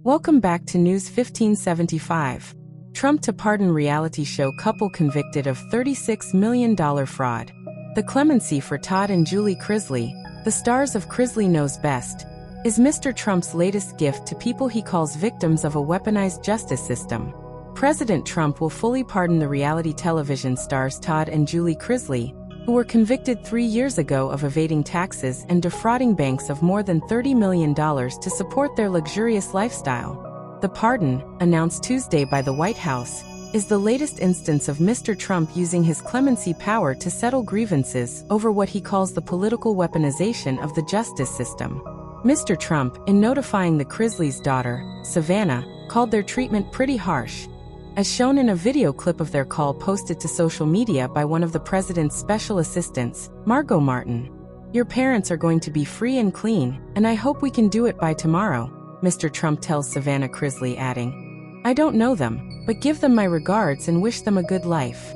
Welcome back to News 1575. Trump to pardon reality show couple convicted of $36 million fraud. The clemency for Todd and Julie Chrisley, the stars of Chrisley Knows Best, is Mr. Trump's latest gift to people he calls victims of a weaponized justice system. President Trump will fully pardon the reality television stars Todd and Julie Chrisley, who were convicted 3 years ago of evading taxes and defrauding banks of more than $30 million to support their luxurious lifestyle. The pardon, announced Tuesday by the White House, is the latest instance of Mr. Trump using his clemency power to settle grievances over what he calls the political weaponization of the justice system. Mr. Trump, in notifying the Chrisleys' daughter, Savannah, called their treatment pretty harsh, as shown in a video clip of their call posted to social media by one of the president's special assistants, Margot Martin. "Your parents are going to be free and clean, and I hope we can do it by tomorrow," Mr. Trump tells Savannah Chrisley, adding, "I don't know them, but give them my regards and wish them a good life."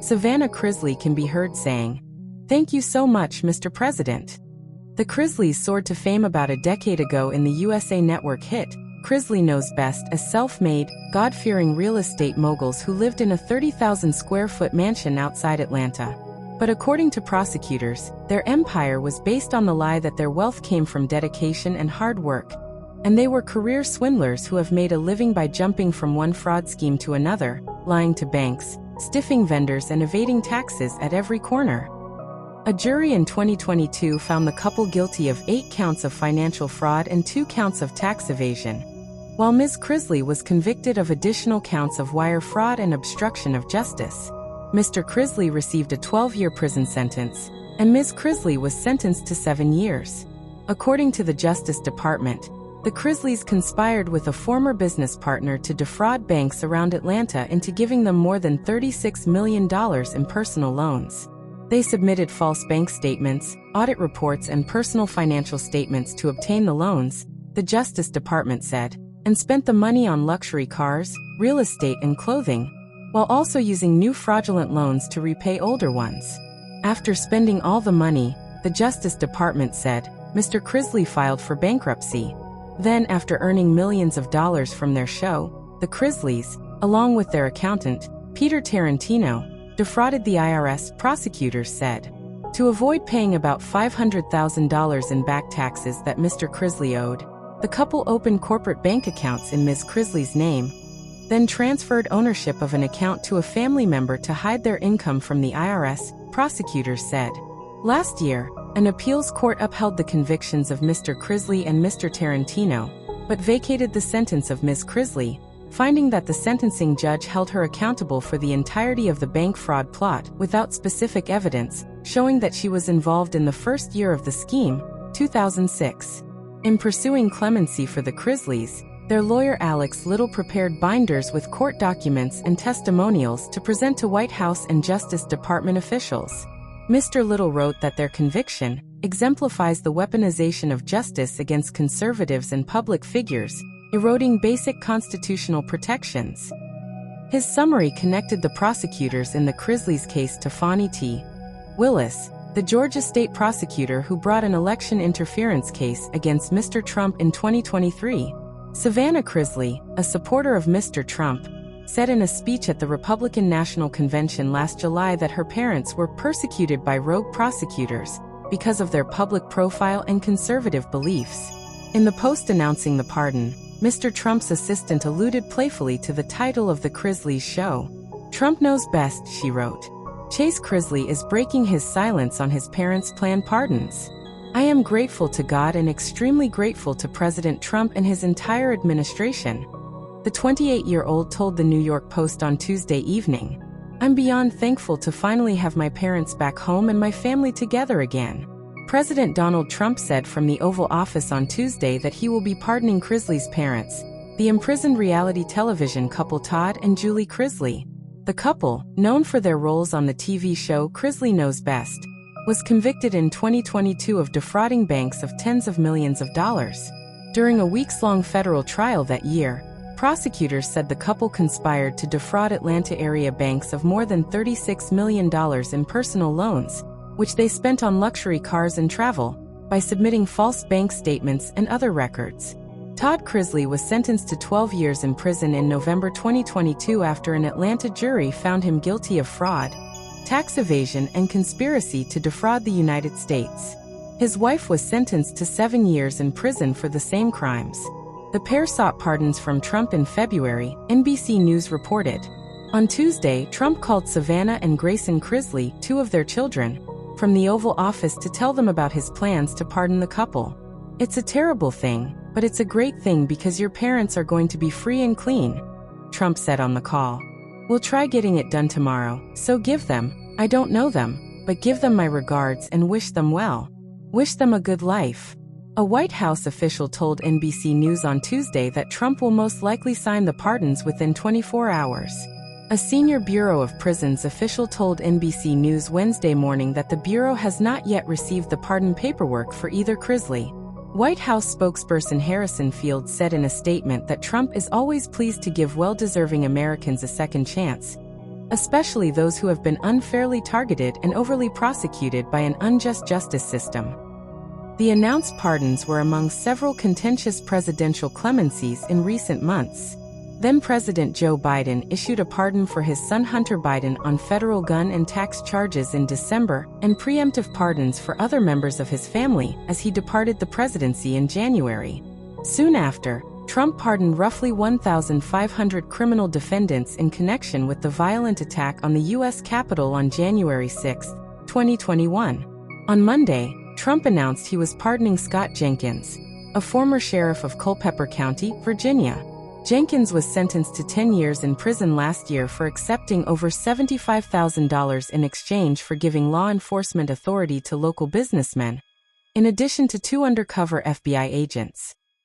Savannah Chrisley can be heard saying, "Thank you so much, Mr. President." The Chrisleys soared to fame about a decade ago in the USA Network hit, Chrisley Knows Best, as self-made, God-fearing real estate moguls who lived in a 30,000-square-foot mansion outside Atlanta. But according to prosecutors, their empire was based on the lie that their wealth came from dedication and hard work, and they were career swindlers who have made a living by jumping from one fraud scheme to another, lying to banks, stiffing vendors and evading taxes at every corner. A jury in 2022 found the couple guilty of 8 counts of financial fraud and 2 counts of tax evasion, while Ms. Chrisley was convicted of additional counts of wire fraud and obstruction of justice. Mr. Chrisley received a 12-year prison sentence, and Ms. Chrisley was sentenced to 7 years. According to the Justice Department, the Chrisleys conspired with a former business partner to defraud banks around Atlanta into giving them more than $36 million in personal loans. They submitted false bank statements, audit reports and personal financial statements to obtain the loans, the Justice Department said, and spent the money on luxury cars, real estate and clothing, while also using new fraudulent loans to repay older ones. After spending all the money, the Justice Department said, Mr. Chrisley filed for bankruptcy. Then, after earning millions of dollars from their show, the Chrisleys, along with their accountant, Peter Tarantino, defrauded the IRS, prosecutors said. To avoid paying about $500,000 in back taxes that Mr. Chrisley owed, the couple opened corporate bank accounts in Ms. Chrisley's name, then transferred ownership of an account to a family member to hide their income from the IRS, prosecutors said. Last year, an appeals court upheld the convictions of Mr. Chrisley and Mr. Tarantino, but vacated the sentence of Ms. Chrisley, finding that the sentencing judge held her accountable for the entirety of the bank fraud plot without specific evidence, showing that she was involved in the first year of the scheme, 2006. In pursuing clemency for the Chrisleys, their lawyer Alex Little prepared binders with court documents and testimonials to present to White House and Justice Department officials. Mr. Little wrote that their conviction exemplifies the weaponization of justice against conservatives and public figures, eroding basic constitutional protections. His summary connected the prosecutors in the Chrisleys case to Fani T. Willis, the Georgia state prosecutor who brought an election interference case against Mr. Trump in 2023. Savannah Chrisley, a supporter of Mr. Trump, said in a speech at the Republican National Convention last July that her parents were persecuted by rogue prosecutors because of their public profile and conservative beliefs. In the post announcing the pardon, Mr. Trump's assistant alluded playfully to the title of the Chrisleys' show. "Trump Knows Best," she wrote. Chase Chrisley is breaking his silence on his parents' planned pardons. "I am grateful to God and extremely grateful to President Trump and his entire administration," the 28-year-old told the New York Post on Tuesday evening. "I'm beyond thankful to finally have my parents back home and my family together again." President Donald Trump said from the Oval Office on Tuesday that he will be pardoning Chrisley's parents, the imprisoned reality television couple Todd and Julie Chrisley. The couple, known for their roles on the TV show Chrisley Knows Best, was convicted in 2022 of defrauding banks of tens of millions of dollars. During a weeks-long federal trial that year, prosecutors said the couple conspired to defraud Atlanta area banks of more than $36 million in personal loans, which they spent on luxury cars and travel, by submitting false bank statements and other records. Todd Chrisley was sentenced to 12 years in prison in November 2022 after an Atlanta jury found him guilty of fraud, tax evasion, and conspiracy to defraud the United States. His wife was sentenced to 7 years in prison for the same crimes. The pair sought pardons from Trump in February, NBC News reported. On Tuesday, Trump called Savannah and Grayson Chrisley, two of their children, from the Oval Office to tell them about his plans to pardon the couple. "It's a terrible thing, but it's a great thing because your parents are going to be free and clean," Trump said on the call. "We'll try getting it done tomorrow, so give them, I don't know them, but give them my regards and wish them well. Wish them a good life." A White House official told NBC News on Tuesday that Trump will most likely sign the pardons within 24 hours. A senior Bureau of Prisons official told NBC News Wednesday morning that the Bureau has not yet received the pardon paperwork for either Chrisley. White House spokesperson Harrison Field said in a statement that Trump is always pleased to give well-deserving Americans a second chance, especially those who have been unfairly targeted and overly prosecuted by an unjust justice system. The announced pardons were among several contentious presidential clemencies in recent months. Then-President Joe Biden issued a pardon for his son Hunter Biden on federal gun and tax charges in December, and preemptive pardons for other members of his family as he departed the presidency in January. Soon after, Trump pardoned roughly 1,500 criminal defendants in connection with the violent attack on the U.S. Capitol on January 6, 2021. On Monday, Trump announced he was pardoning Scott Jenkins, a former sheriff of Culpeper County, Virginia. Jenkins was sentenced to 10 years in prison last year for accepting over $75,000 in exchange for giving law enforcement authority to local businessmen, in addition to 2 undercover FBI agents.